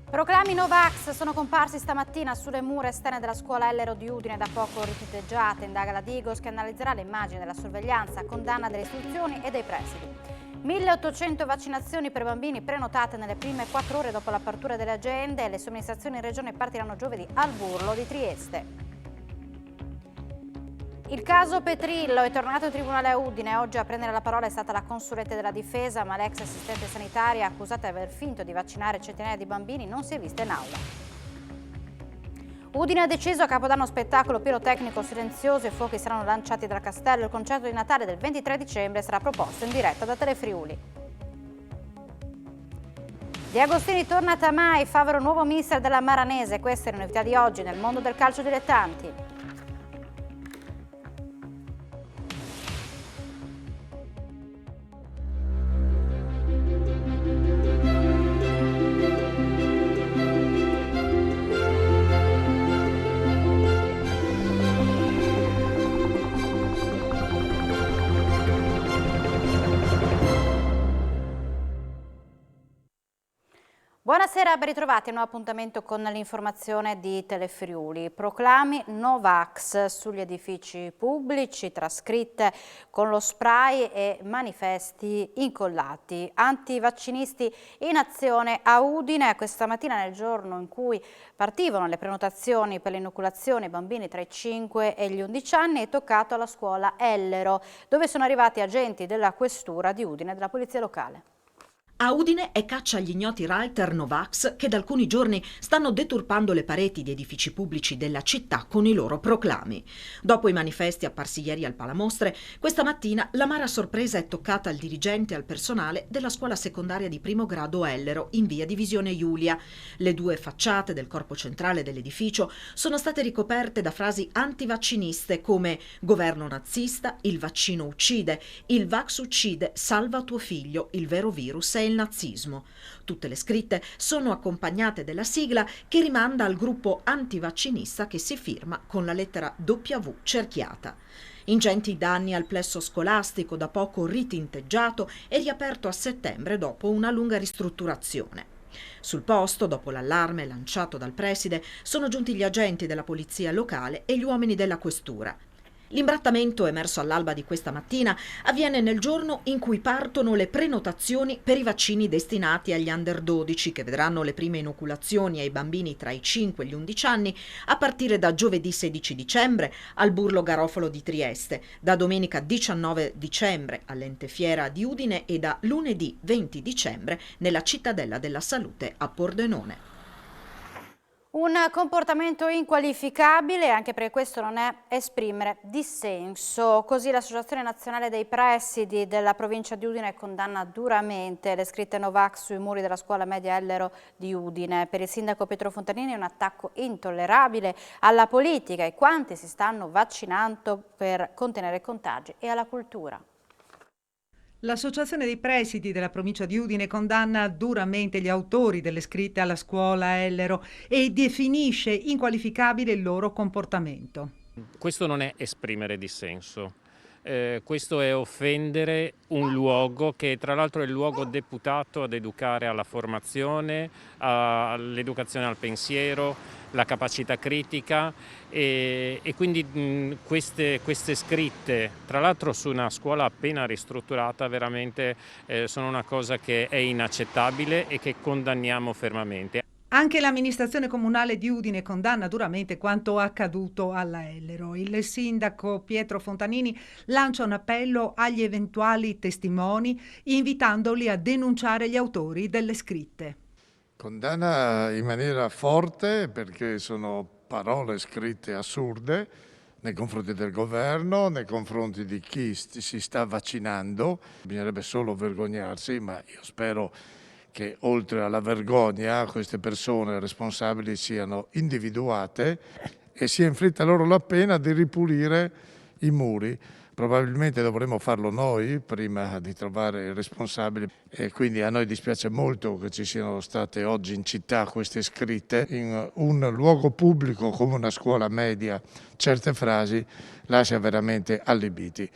Proclami Novax sono comparsi stamattina sulle mura esterne della scuola Ellero di Udine, da poco ritinteggiate. Indaga la Digos, che analizzerà le immagini della sorveglianza, condanna delle istruzioni e dei presidi. 1800 vaccinazioni per bambini prenotate nelle prime 4 ore dopo l'apertura delle agende. Le somministrazioni in regione partiranno giovedì al Burlo di Trieste. Il caso Petrillo è tornato in tribunale a Udine. Oggi a prendere la parola è stata la consulente della difesa, ma l'ex assistente sanitaria, accusata di aver finto di vaccinare centinaia di bambini, non si è vista in aula. Udine ha deciso a Capodanno spettacolo pirotecnico silenzioso e fuochi saranno lanciati dal castello. Il concerto di Natale del 23 dicembre sarà proposto in diretta da Telefriuli. De Agostini torna a Tamai, Favaro nuovo mister della Maranese. Queste le novità di oggi nel mondo del calcio dilettanti. Buonasera, ben ritrovati a un nuovo appuntamento con l'informazione di Telefriuli. Proclami Novax sugli edifici pubblici, trascritte con lo spray e manifesti incollati. Antivaccinisti in azione a Udine. Questa mattina, nel giorno in cui partivano le prenotazioni per l'inoculazione ai bambini tra i 5 e gli 11 anni, è toccato alla scuola Ellero, dove sono arrivati agenti della questura di Udine e della polizia locale. A Udine è caccia agli ignoti Reiter Novax che da alcuni giorni stanno deturpando le pareti di edifici pubblici della città con i loro proclami. Dopo i manifesti apparsi ieri al Palamostre, questa mattina l'amara sorpresa è toccata al dirigente e al personale della scuola secondaria di primo grado Ellero in via Divisione Iulia. Le 2 facciate del corpo centrale dell'edificio sono state ricoperte da frasi antivacciniste come "governo nazista", "il vaccino uccide", "il vax uccide", "salva tuo figlio", "il vero virus è il nazismo". Tutte le scritte sono accompagnate della sigla che rimanda al gruppo antivaccinista che si firma con la lettera W cerchiata. Ingenti danni al plesso scolastico, da poco ritinteggiato e riaperto a settembre dopo una lunga ristrutturazione. Sul posto, dopo l'allarme lanciato dal preside, sono giunti gli agenti della polizia locale e gli uomini della questura. L'imbrattamento, emerso all'alba di questa mattina, avviene nel giorno in cui partono le prenotazioni per i vaccini destinati agli under 12, che vedranno le prime inoculazioni ai bambini tra i 5 e gli 11 anni a partire da giovedì 16 dicembre al Burlo Garofalo di Trieste, da domenica 19 dicembre all'Ente Fiera di Udine e da lunedì 20 dicembre nella Cittadella della Salute a Pordenone. Un comportamento inqualificabile, anche perché questo non è esprimere dissenso. Così l'Associazione Nazionale dei Presidi della provincia di Udine condanna duramente le scritte Novax sui muri della scuola media Ellero di Udine. Per il sindaco Pietro Fontanini è un attacco intollerabile alla politica e quanti si stanno vaccinando per contenere i contagi e alla cultura. L'Associazione dei Presidi della provincia di Udine condanna duramente gli autori delle scritte alla scuola Ellero e definisce inqualificabile il loro comportamento. Questo non è esprimere dissenso, questo è offendere un luogo che tra l'altro è il luogo deputato ad educare alla formazione, all'educazione al pensiero, la capacità critica e quindi queste scritte, tra l'altro su una scuola appena ristrutturata, veramente sono una cosa che è inaccettabile e che condanniamo fermamente. Anche l'amministrazione comunale di Udine condanna duramente quanto accaduto alla Ellero. Il sindaco Pietro Fontanini lancia un appello agli eventuali testimoni, invitandoli a denunciare gli autori delle scritte. Condanna in maniera forte perché sono parole scritte assurde nei confronti del governo, nei confronti di chi si sta vaccinando. Bisognerebbe solo vergognarsi, ma io spero che oltre alla vergogna queste persone responsabili siano individuate e sia inflitta loro la pena di ripulire i muri. Probabilmente dovremmo farlo noi prima di trovare i responsabili e quindi a noi dispiace molto che ci siano state oggi in città queste scritte. In un luogo pubblico come una scuola media certe frasi lascia veramente allibiti.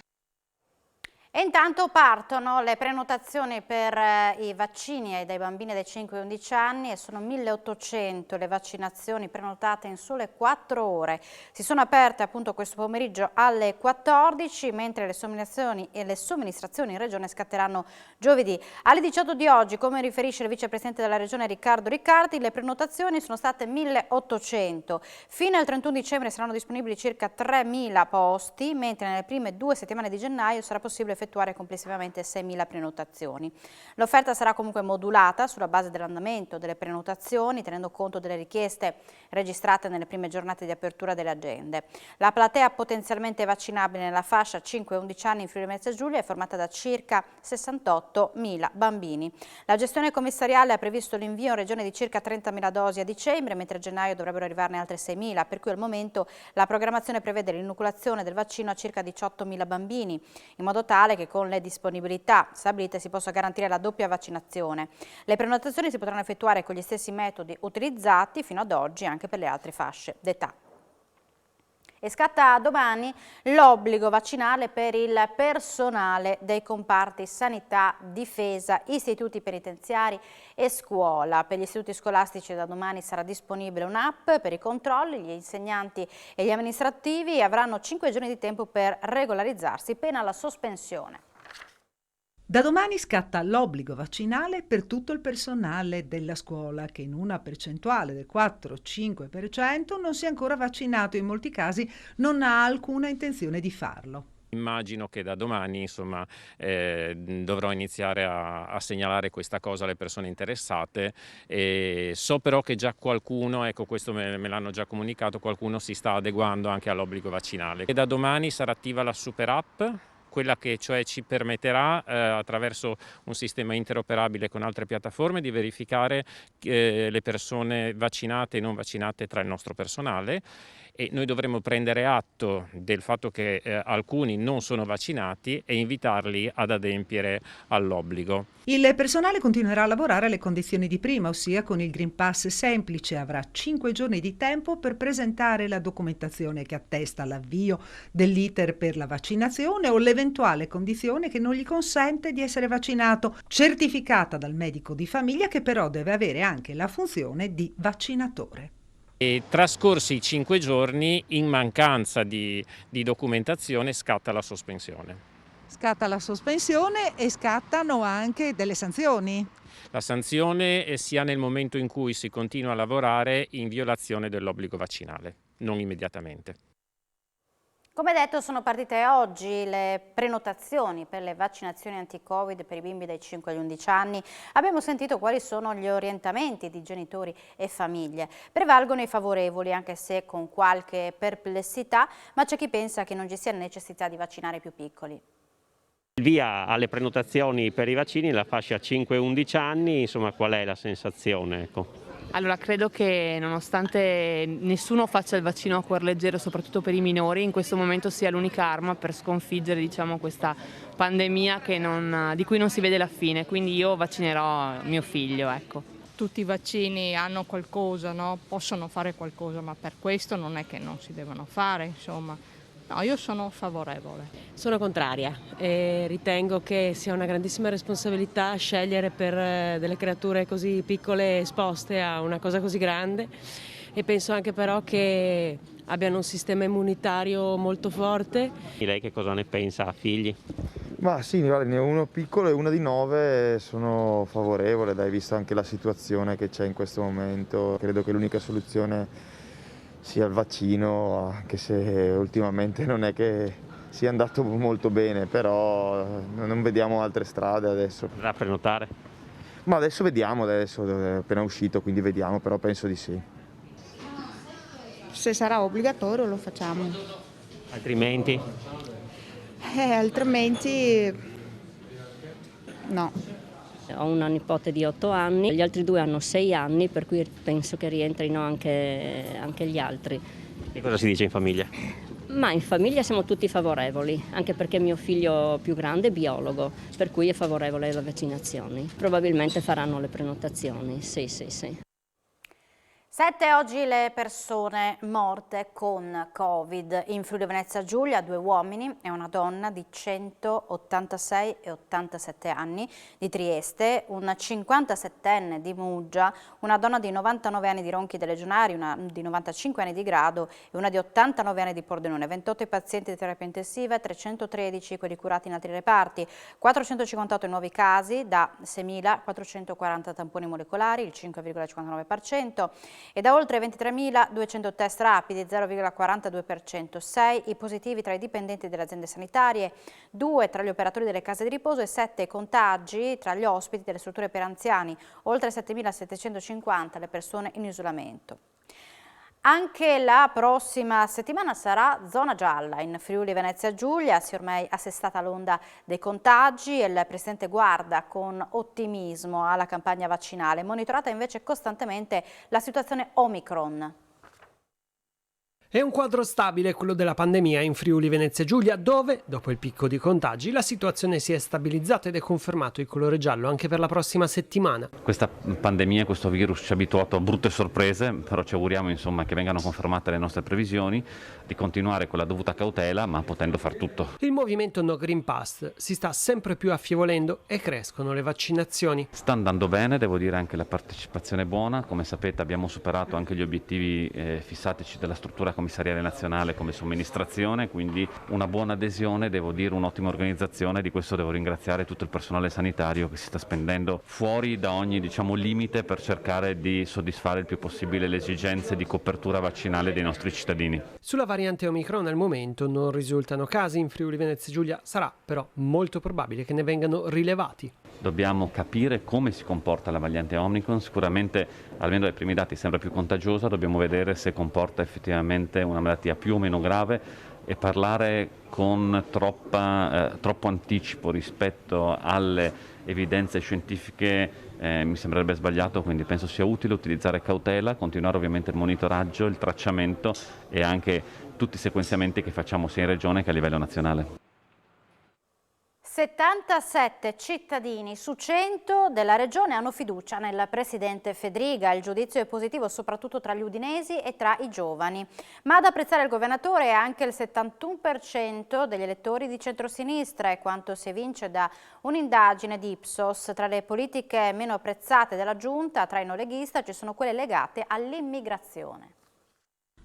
E intanto partono le prenotazioni per i vaccini dai bambini dai 5 ai 11 anni e sono 1800 le vaccinazioni prenotate in sole 4 ore. Si sono aperte appunto questo pomeriggio alle 14, mentre le somministrazioni in regione scatteranno giovedì. Alle 18 di oggi, come riferisce il vicepresidente della regione Riccardo Riccardi, le prenotazioni sono state 1800. Fino al 31 dicembre saranno disponibili circa 3000 posti, mentre nelle prime 2 settimane di gennaio sarà possibile effettuare complessivamente 6.000 prenotazioni. L'offerta sarà comunque modulata sulla base dell'andamento delle prenotazioni, tenendo conto delle richieste registrate nelle prime giornate di apertura delle agende. La platea potenzialmente vaccinabile nella fascia 5-11 anni in Friuli Venezia Giulia è formata da circa 68.000 bambini. La gestione commissariale ha previsto l'invio in regione di circa 30.000 dosi a dicembre, mentre a gennaio dovrebbero arrivarne altre 6.000, per cui al momento la programmazione prevede l'inoculazione del vaccino a circa 18.000 bambini, in modo tale che con le disponibilità stabilite si possa garantire la doppia vaccinazione. Le prenotazioni si potranno effettuare con gli stessi metodi utilizzati fino ad oggi anche per le altre fasce d'età. E scatta domani l'obbligo vaccinale per il personale dei comparti sanità, difesa, istituti penitenziari e scuola. Per gli istituti scolastici da domani sarà disponibile un'app per i controlli. Gli insegnanti e gli amministrativi avranno 5 giorni di tempo per regolarizzarsi, pena la sospensione. Da domani scatta l'obbligo vaccinale per tutto il personale della scuola che in una percentuale del 4-5% non si è ancora vaccinato e in molti casi non ha alcuna intenzione di farlo. Immagino che da domani dovrò iniziare a segnalare questa cosa alle persone interessate e so però che già qualcuno, ecco questo me l'hanno già comunicato, qualcuno si sta adeguando anche all'obbligo vaccinale. E da domani sarà attiva la super app, quella che cioè ci permetterà attraverso un sistema interoperabile con altre piattaforme di verificare le persone vaccinate e non vaccinate tra il nostro personale, e noi dovremo prendere atto del fatto che alcuni non sono vaccinati e invitarli ad adempiere all'obbligo. Il personale continuerà a lavorare alle condizioni di prima, ossia con il Green Pass semplice. Avrà 5 giorni di tempo per presentare la documentazione che attesta l'avvio dell'iter per la vaccinazione o l'eventuale condizione che non gli consente di essere vaccinato, certificata dal medico di famiglia, che però deve avere anche la funzione di vaccinatore. E trascorsi i 5 giorni, in mancanza di documentazione, scatta la sospensione. Scatta la sospensione e scattano anche delle sanzioni. La sanzione sia nel momento in cui si continua a lavorare in violazione dell'obbligo vaccinale, non immediatamente. Come detto, sono partite oggi le prenotazioni per le vaccinazioni anti-Covid per i bimbi dai 5 agli 11 anni. Abbiamo sentito quali sono gli orientamenti di genitori e famiglie. Prevalgono i favorevoli, anche se con qualche perplessità, ma c'è chi pensa che non ci sia necessità di vaccinare i più piccoli. Via alle prenotazioni per i vaccini, la fascia 5-11 anni, insomma qual è la sensazione? Ecco. Allora, credo che nonostante nessuno faccia il vaccino a cuor leggero, soprattutto per i minori, in questo momento sia l'unica arma per sconfiggere, diciamo, questa pandemia di cui non si vede la fine. Quindi io vaccinerò mio figlio, ecco. Tutti i vaccini hanno qualcosa, no? Possono fare qualcosa, ma per questo non è che non si devono fare, insomma. No, io sono favorevole. Sono contraria e ritengo che sia una grandissima responsabilità scegliere per delle creature così piccole esposte a una cosa così grande, e penso anche però che abbiano un sistema immunitario molto forte. E lei che cosa ne pensa? Ha figli? Ma sì, guarda, ne ho uno piccolo e una di 9, sono favorevole, dai, visto anche la situazione che c'è in questo momento. Credo che l'unica soluzione sia il vaccino, anche se ultimamente non è che sia andato molto bene, però non vediamo altre strade adesso. Da prenotare? Ma adesso vediamo, adesso è appena uscito, quindi vediamo, però penso di sì. Se sarà obbligatorio lo facciamo. Altrimenti? Altrimenti no. Ho una nipote di 8 anni, gli altri 2 hanno 6 anni, per cui penso che rientrino anche gli altri. E cosa si dice in famiglia? Ma in famiglia siamo tutti favorevoli, anche perché mio figlio più grande è biologo, per cui è favorevole alle vaccinazioni. Probabilmente faranno le prenotazioni, sì. 7 oggi le persone morte con Covid. In Friuli Venezia Giulia 2 uomini e una donna di 186 e 87 anni di Trieste, un 57enne di Muggia, una donna di 99 anni di Ronchi dei Legionari, una di 95 anni di Grado e una di 89 anni di Pordenone. 28 i pazienti di terapia intensiva e 313 quelli curati in altri reparti. 458 nuovi casi da 6.440 tamponi molecolari, il 5,59%. E da oltre 23.200 test rapidi, 0,42%, 6 i positivi tra i dipendenti delle aziende sanitarie, 2 tra gli operatori delle case di riposo e 7 contagi tra gli ospiti delle strutture per anziani, oltre 7.750 le persone in isolamento. Anche la prossima settimana sarà zona gialla in Friuli Venezia Giulia, si è ormai assestata l'onda dei contagi e il Presidente guarda con ottimismo alla campagna vaccinale, monitorata invece costantemente la situazione Omicron. È un quadro stabile quello della pandemia in Friuli Venezia Giulia, dove, dopo il picco di contagi, la situazione si è stabilizzata ed è confermato il colore giallo anche per la prossima settimana. Questa pandemia, questo virus ci ha abituato a brutte sorprese, però ci auguriamo insomma che vengano confermate le nostre previsioni, di continuare con la dovuta cautela, ma potendo far tutto. Il movimento No Green Pass si sta sempre più affievolendo e crescono le vaccinazioni. Sta andando bene, devo dire anche la partecipazione è buona, come sapete abbiamo superato anche gli obiettivi fissatici della struttura commissariale nazionale come somministrazione, quindi una buona adesione, devo dire un'ottima organizzazione, di questo devo ringraziare tutto il personale sanitario che si sta spendendo fuori da ogni limite per cercare di soddisfare il più possibile le esigenze di copertura vaccinale dei nostri cittadini. Sulla variante Omicron al momento non risultano casi in Friuli Venezia Giulia, sarà però molto probabile che ne vengano rilevati. Dobbiamo capire come si comporta la variante Omicron, sicuramente almeno dai primi dati sembra più contagiosa, dobbiamo vedere se comporta effettivamente una malattia più o meno grave e parlare con troppo anticipo rispetto alle evidenze scientifiche mi sembrerebbe sbagliato, quindi penso sia utile utilizzare cautela, continuare ovviamente il monitoraggio, il tracciamento e anche tutti i sequenziamenti che facciamo sia in regione che a livello nazionale. 77 cittadini su 100 della regione hanno fiducia nel presidente Fedriga. Il giudizio è positivo soprattutto tra gli udinesi e tra i giovani. Ma ad apprezzare il governatore è anche il 71% degli elettori di centrosinistra, è quanto si evince da un'indagine di Ipsos. Tra le politiche meno apprezzate della giunta, traino leghista, ci sono quelle legate all'immigrazione.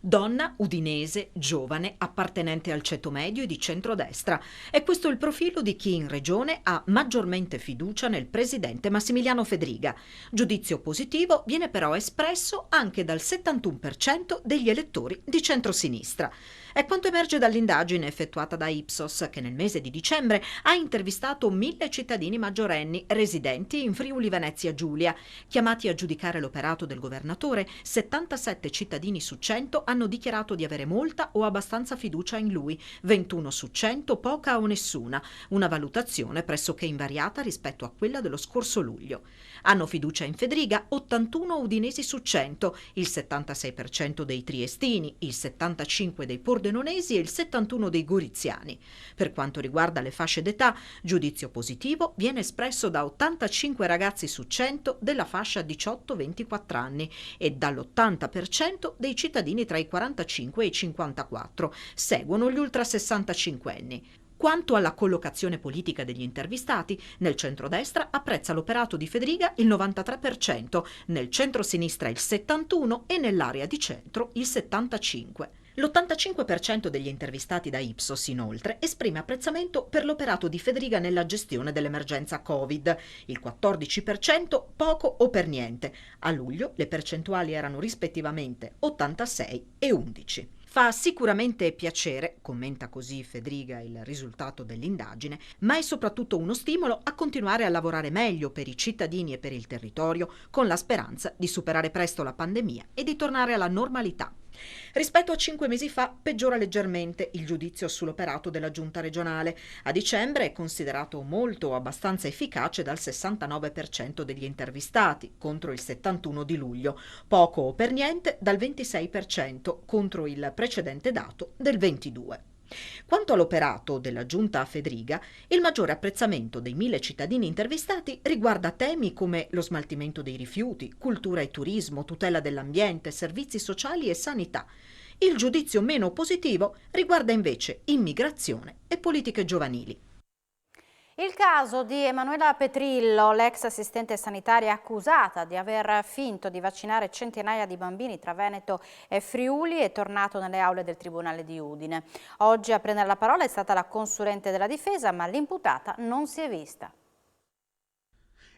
Donna, udinese, giovane, appartenente al ceto medio e di centrodestra. È questo il profilo di chi in regione ha maggiormente fiducia nel presidente Massimiliano Fedriga. Giudizio positivo viene però espresso anche dal 71% degli elettori di centrosinistra. È quanto emerge dall'indagine effettuata da Ipsos, che nel mese di dicembre ha intervistato 1.000 cittadini maggiorenni residenti in Friuli Venezia Giulia. Chiamati a giudicare l'operato del governatore, 77 cittadini su 100 hanno dichiarato di avere molta o abbastanza fiducia in lui, 21 su 100 poca o nessuna, una valutazione pressoché invariata rispetto a quella dello scorso luglio. Hanno fiducia in Fedriga 81 udinesi su 100, il 76% dei triestini, il 75% dei pordenonesi e il 71% dei goriziani. Per quanto riguarda le fasce d'età, giudizio positivo viene espresso da 85 ragazzi su 100 della fascia 18-24 anni e dall'80% dei cittadini tra i 45 e i 54. Seguono gli ultra 65enni. Quanto alla collocazione politica degli intervistati, nel centrodestra apprezza l'operato di Fedriga il 93%, nel centrosinistra il 71% e nell'area di centro il 75%. L'85% degli intervistati da Ipsos, inoltre, esprime apprezzamento per l'operato di Fedriga nella gestione dell'emergenza Covid, il 14% poco o per niente. A luglio le percentuali erano rispettivamente 86 e 11. Fa sicuramente piacere, commenta così Fedriga il risultato dell'indagine, ma è soprattutto uno stimolo a continuare a lavorare meglio per i cittadini e per il territorio, con la speranza di superare presto la pandemia e di tornare alla normalità. Rispetto a 5 mesi fa peggiora leggermente il giudizio sull'operato della giunta regionale. A dicembre è considerato molto o abbastanza efficace dal 69% degli intervistati contro il 71% di luglio, poco o per niente dal 26% contro il precedente dato del 22%. Quanto all'operato della giunta a Fedriga, il maggiore apprezzamento dei 1000 cittadini intervistati riguarda temi come lo smaltimento dei rifiuti, cultura e turismo, tutela dell'ambiente, servizi sociali e sanità. Il giudizio meno positivo riguarda invece immigrazione e politiche giovanili. Il caso di Emanuela Petrillo, l'ex assistente sanitaria accusata di aver finto di vaccinare centinaia di bambini tra Veneto e Friuli, è tornato nelle aule del Tribunale di Udine. Oggi a prendere la parola è stata la consulente della difesa, ma l'imputata non si è vista.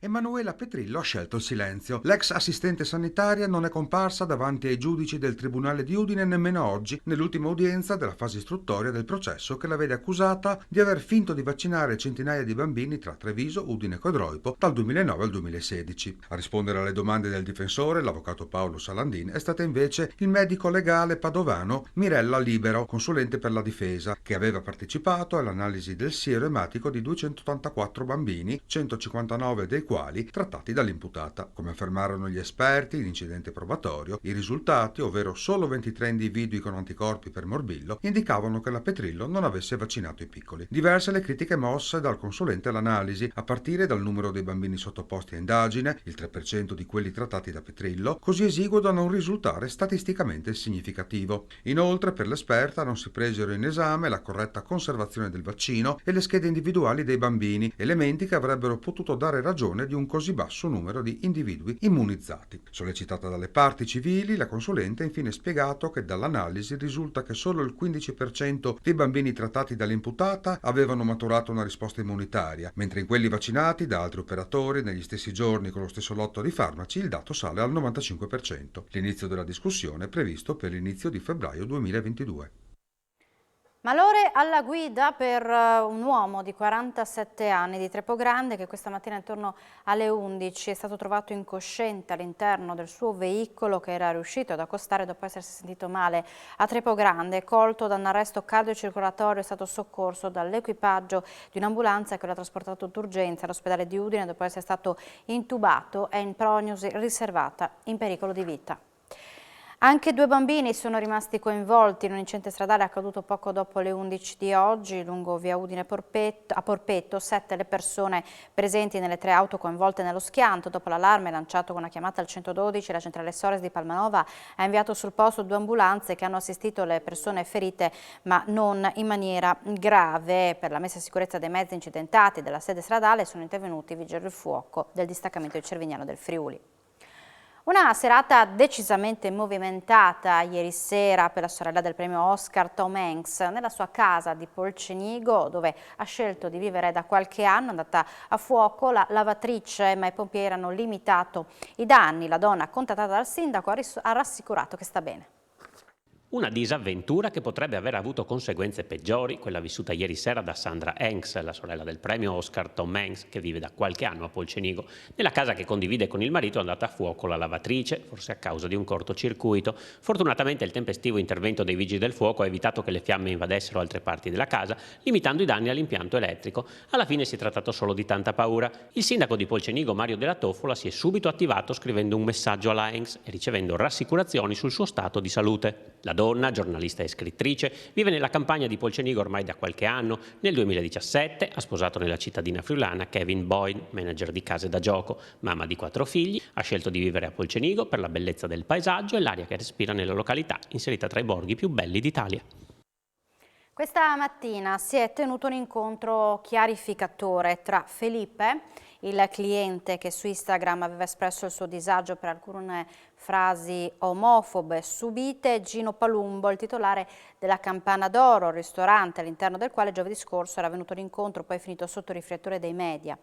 Emanuela Petrillo ha scelto il silenzio. L'ex assistente sanitaria non è comparsa davanti ai giudici del Tribunale di Udine nemmeno oggi, nell'ultima udienza della fase istruttoria del processo che la vede accusata di aver finto di vaccinare centinaia di bambini tra Treviso, Udine e Codroipo dal 2009 al 2016. A rispondere alle domande del difensore, l'avvocato Paolo Salandin, è stata invece il medico legale padovano Mirella Libero, consulente per la difesa, che aveva partecipato all'analisi del siero ematico di 284 bambini, 159 dei quali trattati dall'imputata. Come affermarono gli esperti in incidente probatorio, i risultati, ovvero solo 23 individui con anticorpi per morbillo, indicavano che la Petrillo non avesse vaccinato i piccoli. Diverse le critiche mosse dal consulente all'analisi, a partire dal numero dei bambini sottoposti a indagine, il 3% di quelli trattati da Petrillo, così esiguo da non risultare statisticamente significativo. Inoltre, per l'esperta non si presero in esame la corretta conservazione del vaccino e le schede individuali dei bambini, elementi che avrebbero potuto dare ragione di un così basso numero di individui immunizzati. Sollecitata dalle parti civili, la consulente ha infine spiegato che dall'analisi risulta che solo il 15% dei bambini trattati dall'imputata avevano maturato una risposta immunitaria, mentre in quelli vaccinati da altri operatori negli stessi giorni con lo stesso lotto di farmaci il dato sale al 95%. L'inizio della discussione è previsto per l'inizio di febbraio 2022. Malore alla guida per un uomo di 47 anni di Trepogrande che questa mattina intorno alle 11 è stato trovato incosciente all'interno del suo veicolo che era riuscito ad accostare dopo essersi sentito male a Trepogrande. Colto da un arresto cardiocircolatorio, è stato soccorso dall'equipaggio di un'ambulanza che lo ha trasportato d'urgenza all'ospedale di Udine dopo essere stato intubato. È in prognosi riservata, in pericolo di vita. Anche 2 bambini sono rimasti coinvolti in un incidente stradale accaduto poco dopo le 11 di oggi lungo via Udine a Porpetto. 7 le persone presenti nelle 3 auto coinvolte nello schianto. Dopo l'allarme lanciato con una chiamata al 112, la centrale SORES di Palmanova ha inviato sul posto 2 ambulanze che hanno assistito le persone ferite ma non in maniera grave. Per la messa in sicurezza dei mezzi incidentati della sede stradale sono intervenuti i vigili del fuoco del distaccamento di Cervignano del Friuli. Una serata decisamente movimentata ieri sera per la sorella del premio Oscar Tom Hanks nella sua casa di Polcenigo, dove ha scelto di vivere da qualche anno. È andata a fuoco la lavatrice, ma i pompieri hanno limitato i danni. La donna, contattata dal sindaco, ha rassicurato che sta bene. Una disavventura che potrebbe aver avuto conseguenze peggiori, quella vissuta ieri sera da Sandra Hanks, la sorella del premio Oscar Tom Hanks, che vive da qualche anno a Polcenigo. Nella casa che condivide con il marito è andata a fuoco la lavatrice, forse a causa di un cortocircuito. Fortunatamente il tempestivo intervento dei vigili del fuoco ha evitato che le fiamme invadessero altre parti della casa, limitando i danni all'impianto elettrico. Alla fine si è trattato solo di tanta paura. Il sindaco di Polcenigo, Mario Della Toffola, si è subito attivato scrivendo un messaggio alla Hanks e ricevendo rassicurazioni sul suo stato di salute. La donna, giornalista e scrittrice, vive nella campagna di Polcenigo ormai da qualche anno. Nel 2017 ha sposato nella cittadina friulana Kevin Boyd, manager di case da gioco. Mamma di 4 figli, ha scelto di vivere a Polcenigo per la bellezza del paesaggio e l'aria che respira nella località, inserita tra i borghi più belli d'Italia. Questa mattina si è tenuto un incontro chiarificatore tra Felipe, il cliente che su Instagram aveva espresso il suo disagio per alcune frasi omofobe subite, e Gino Palumbo, il titolare della Campana d'Oro, ristorante all'interno del quale giovedì scorso era venuto l'incontro, poi finito sotto riflettore dei media.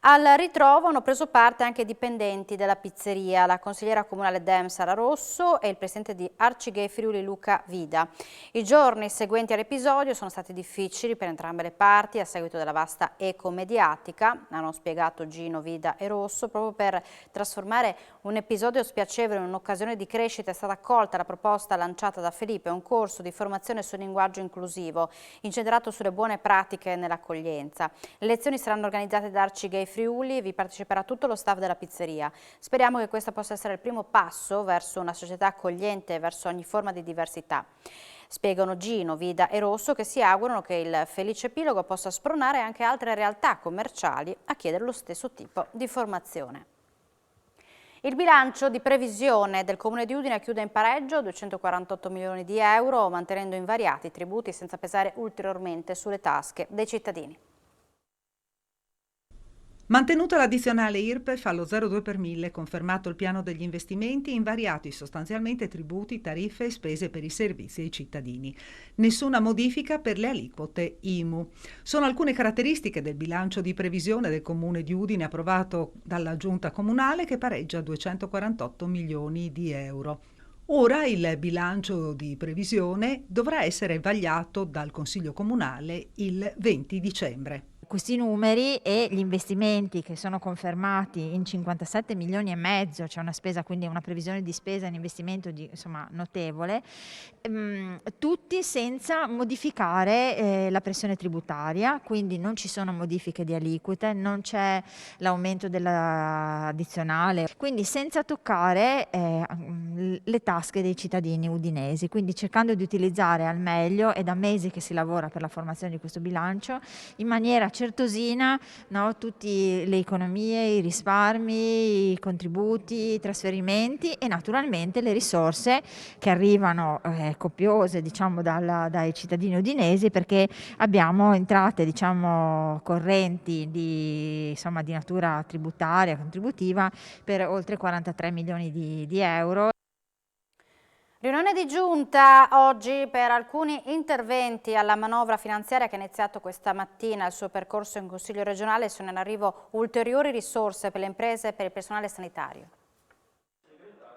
Al ritrovo hanno preso parte anche i dipendenti della pizzeria, la consigliera comunale Dem Sara Rosso e il presidente di Arcigay Friuli Luca Vida. I giorni seguenti all'episodio sono stati difficili per entrambe le parti a seguito della vasta eco mediatica, hanno spiegato Gino, Vida e Rosso. Proprio per trasformare un episodio spiacevole in un'occasione di crescita è stata accolta la proposta lanciata da Felipe, un corso di formazione sul linguaggio inclusivo, incentrato sulle buone pratiche nell'accoglienza. Le lezioni saranno organizzate da Arcigay Friuli e vi parteciperà tutto lo staff della pizzeria. Speriamo che questo possa essere il primo passo verso una società accogliente e verso ogni forma di diversità. Spiegano Gino, Vida e Rosso, che si augurano che il felice epilogo possa spronare anche altre realtà commerciali a chiedere lo stesso tipo di formazione. Il bilancio di previsione del Comune di Udine chiude in pareggio 248 milioni di euro, mantenendo invariati i tributi senza pesare ulteriormente sulle tasche dei cittadini. Mantenuta l'addizionale IRPEF allo 0,2 per 1000, confermato il piano degli investimenti, invariati sostanzialmente tributi, tariffe e spese per i servizi ai cittadini. Nessuna modifica per le aliquote IMU. Sono alcune caratteristiche del bilancio di previsione del Comune di Udine approvato dalla Giunta Comunale, che pareggia 248 milioni di euro. Ora il bilancio di previsione dovrà essere vagliato dal Consiglio Comunale il 20 dicembre. Questi numeri e gli investimenti che sono confermati in 57 milioni e mezzo, c'è una spesa, quindi una previsione di spesa in investimento notevole, tutti senza modificare la pressione tributaria, quindi non ci sono modifiche di aliquote, non c'è l'aumento dell'addizionale, quindi senza toccare le tasche dei cittadini udinesi, quindi cercando di utilizzare al meglio, è da mesi che si lavora per la formazione di questo bilancio, in maniera certosina, no, tutte le economie, i risparmi, i contributi, i trasferimenti e naturalmente le risorse che arrivano copiose dai cittadini udinesi, perché abbiamo entrate correnti di natura tributaria, contributiva per oltre 43 milioni di euro. Riunione di giunta oggi per alcuni interventi alla manovra finanziaria che è iniziato questa mattina il suo percorso in Consiglio regionale. Sono in arrivo ulteriori risorse per le imprese e per il personale sanitario.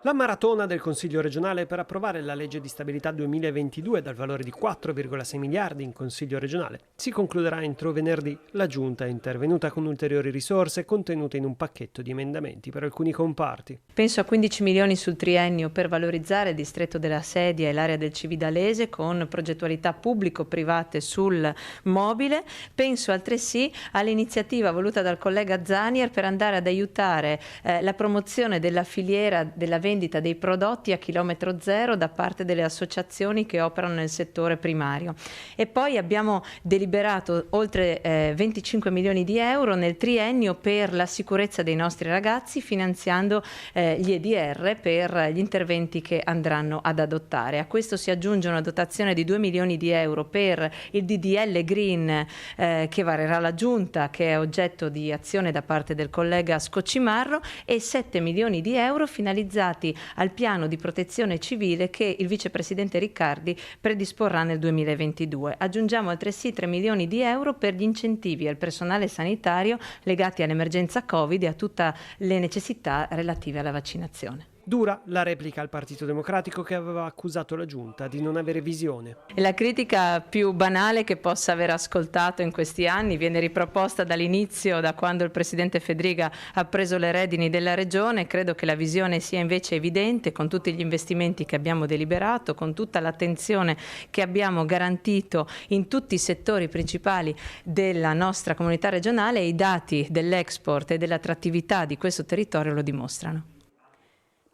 La maratona del Consiglio regionale per approvare la legge di stabilità 2022 dal valore di 4,6 miliardi in Consiglio regionale si concluderà entro venerdì. La Giunta è intervenuta con ulteriori risorse contenute in un pacchetto di emendamenti per alcuni comparti. Penso a 15 milioni sul triennio per valorizzare il distretto della Sedia e l'area del Cividalese con progettualità pubblico-private sul mobile. Penso altresì all'iniziativa voluta dal collega Zanier per andare ad aiutare la promozione della filiera della vendita dei prodotti a chilometro zero da parte delle associazioni che operano nel settore primario. E poi abbiamo deliberato oltre 25 milioni di euro nel triennio per la sicurezza dei nostri ragazzi, finanziando gli EDR per gli interventi che andranno ad adottare. A questo si aggiunge una dotazione di 2 milioni di euro per il DDL Green che varerà la Giunta, che è oggetto di azione da parte del collega Scoccimarro, e 7 milioni di euro finalizzati al piano di protezione civile che il vicepresidente Riccardi predisporrà nel 2022. Aggiungiamo altresì 3 milioni di euro per gli incentivi al personale sanitario legati all'emergenza Covid e a tutte le necessità relative alla vaccinazione. Dura la replica al Partito Democratico, che aveva accusato la Giunta di non avere visione. La critica più banale che possa aver ascoltato in questi anni viene riproposta dall'inizio, da quando il presidente Fedriga ha preso le redini della regione. Credo che la visione sia invece evidente, con tutti gli investimenti che abbiamo deliberato, con tutta l'attenzione che abbiamo garantito in tutti i settori principali della nostra comunità regionale. I dati dell'export e dell'attrattività di questo territorio lo dimostrano.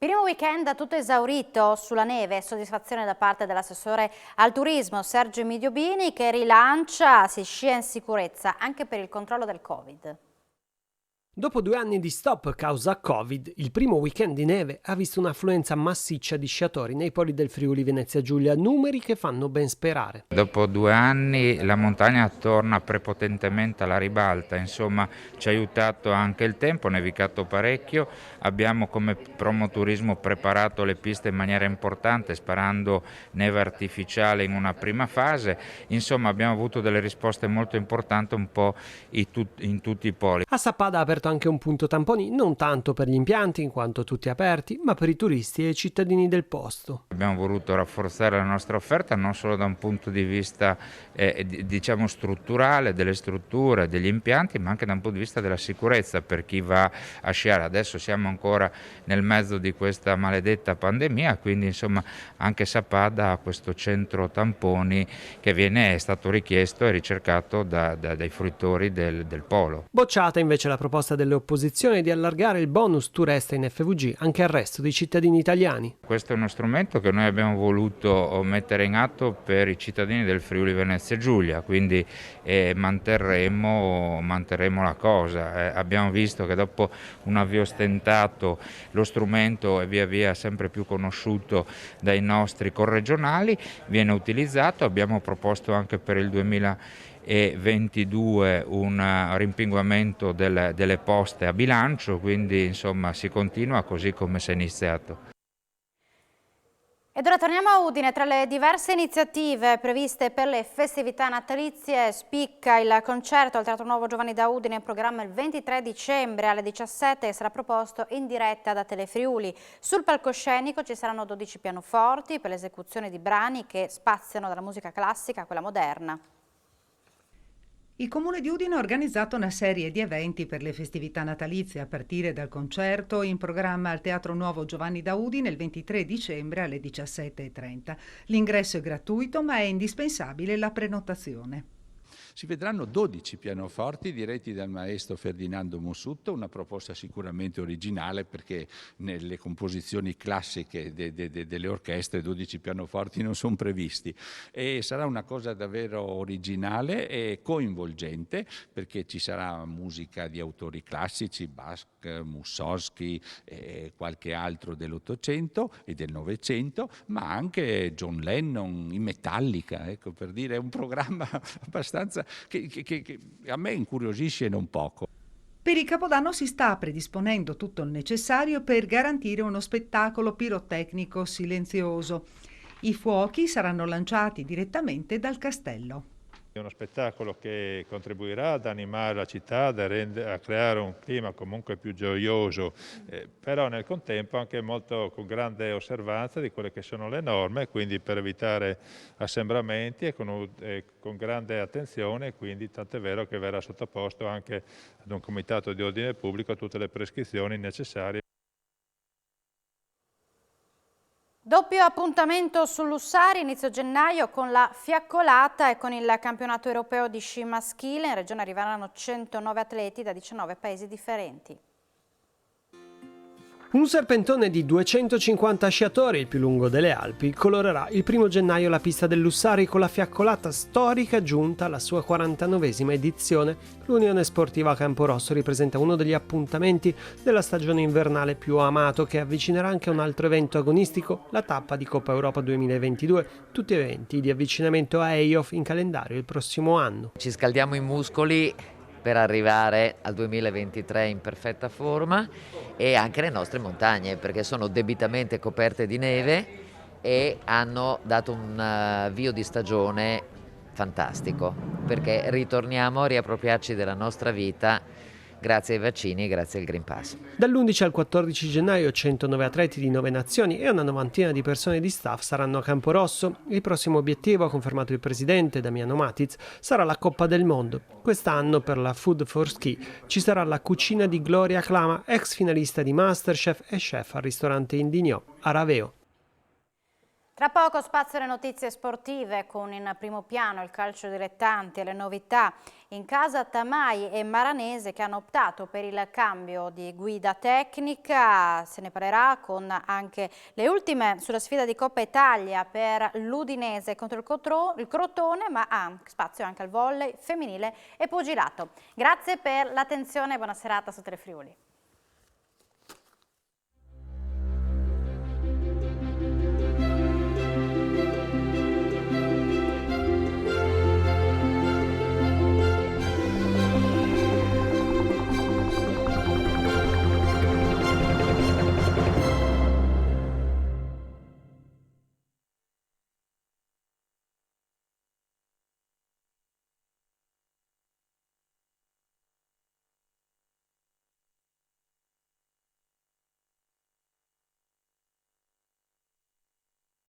Primo weekend a tutto esaurito sulla neve, soddisfazione da parte dell'assessore al turismo Sergio Midiobini, che rilancia si scia in sicurezza anche per il controllo del Covid. Dopo 2 anni di stop causa Covid, il primo weekend di neve ha visto un'affluenza massiccia di sciatori nei poli del Friuli Venezia Giulia, numeri che fanno ben sperare. Dopo 2 anni la montagna torna prepotentemente alla ribalta, insomma ci ha aiutato anche il tempo, ha nevicato parecchio, abbiamo come promoturismo preparato le piste in maniera importante sparando neve artificiale in una prima fase, insomma abbiamo avuto delle risposte molto importanti un po' in tutti i poli. A Sappada ha aperto anche un punto tamponi, non tanto per gli impianti in quanto tutti aperti, ma per i turisti e i cittadini del posto. Abbiamo voluto rafforzare la nostra offerta non solo da un punto di vista diciamo strutturale, delle strutture, degli impianti, ma anche da un punto di vista della sicurezza per chi va a sciare. Adesso siamo ancora nel mezzo di questa maledetta pandemia, quindi insomma anche Sappada ha questo centro tamponi che è stato richiesto e ricercato dai fruitori del polo. Bocciata invece la proposta proposta delle opposizioni di allargare il bonus tu resta in FVG anche al resto dei cittadini italiani. Questo è uno strumento che noi abbiamo voluto mettere in atto per i cittadini del Friuli Venezia Giulia, quindi manterremo la cosa. Abbiamo visto che dopo un avvio stentato lo strumento è via via sempre più conosciuto dai nostri corregionali, viene utilizzato, abbiamo proposto anche per il 2022 un rimpinguamento delle poste a bilancio, quindi insomma si continua così come si è iniziato. Ed ora torniamo a Udine. Tra le diverse iniziative previste per le festività natalizie spicca il concerto al Teatro Nuovo Giovanni da Udine, in programma il 23 dicembre alle 17 e sarà proposto in diretta da Telefriuli. Sul palcoscenico ci saranno 12 pianoforti per l'esecuzione di brani che spaziano dalla musica classica a quella moderna. Il Comune di Udine ha organizzato una serie di eventi per le festività natalizie, a partire dal concerto in programma al Teatro Nuovo Giovanni da Udine il 23 dicembre alle 17:30. L'ingresso è gratuito, ma è indispensabile la prenotazione. Si vedranno 12 pianoforti diretti dal maestro Ferdinando Mussutto, una proposta sicuramente originale perché nelle composizioni classiche delle orchestre 12 pianoforti non sono previsti, e sarà una cosa davvero originale e coinvolgente perché ci sarà musica di autori classici, Bach, Mussorgsky e qualche altro dell'Ottocento e del Novecento, ma anche John Lennon, in Metallica, ecco, per dire, è un programma abbastanza che a me incuriosisce non poco. Per il Capodanno si sta predisponendo tutto il necessario per garantire uno spettacolo pirotecnico silenzioso. I fuochi saranno lanciati direttamente dal castello. È uno spettacolo che contribuirà ad animare la città, a creare un clima comunque più gioioso, però nel contempo anche molto con grande osservanza di quelle che sono le norme, quindi per evitare assembramenti e con grande attenzione, quindi tant'è vero che verrà sottoposto anche ad un comitato di ordine pubblico tutte le prescrizioni necessarie. Doppio appuntamento su Lussari, inizio gennaio con la fiaccolata e con il campionato europeo di sci maschile. In regione arriveranno 109 atleti da 19 paesi differenti. Un serpentone di 250 sciatori, il più lungo delle Alpi, colorerà il 1 gennaio la pista del Lussari con la fiaccolata storica giunta alla sua 49esima edizione. L'Unione Sportiva Camporosso ripresenta uno degli appuntamenti della stagione invernale più amato, che avvicinerà anche un altro evento agonistico, la tappa di Coppa Europa 2022. Tutti eventi di avvicinamento a EIOF in calendario il prossimo anno. Ci scaldiamo i muscoli per arrivare al 2023 in perfetta forma, e anche le nostre montagne, perché sono debitamente coperte di neve e hanno dato un avvio di stagione fantastico, perché ritorniamo a riappropriarci della nostra vita grazie ai vaccini e grazie al Green Pass. Dall'11 al 14 gennaio 109 atleti di 9 nazioni e una novantina di persone di staff saranno a Camporosso. Il prossimo obiettivo, ha confermato il presidente Damiano Matiz, sarà la Coppa del Mondo. Quest'anno per la Food for Ski ci sarà la cucina di Gloria Clama, ex finalista di Masterchef e chef al ristorante Indignò a Raveo. Tra poco spazio alle notizie sportive, con in primo piano il calcio dilettanti e le novità in casa Tamai e Maranese, che hanno optato per il cambio di guida tecnica. Se ne parlerà con anche le ultime sulla sfida di Coppa Italia per l'Udinese contro il Crotone, ma ha spazio anche al volley femminile e pugilato. Grazie per l'attenzione e buona serata su Telefriuli.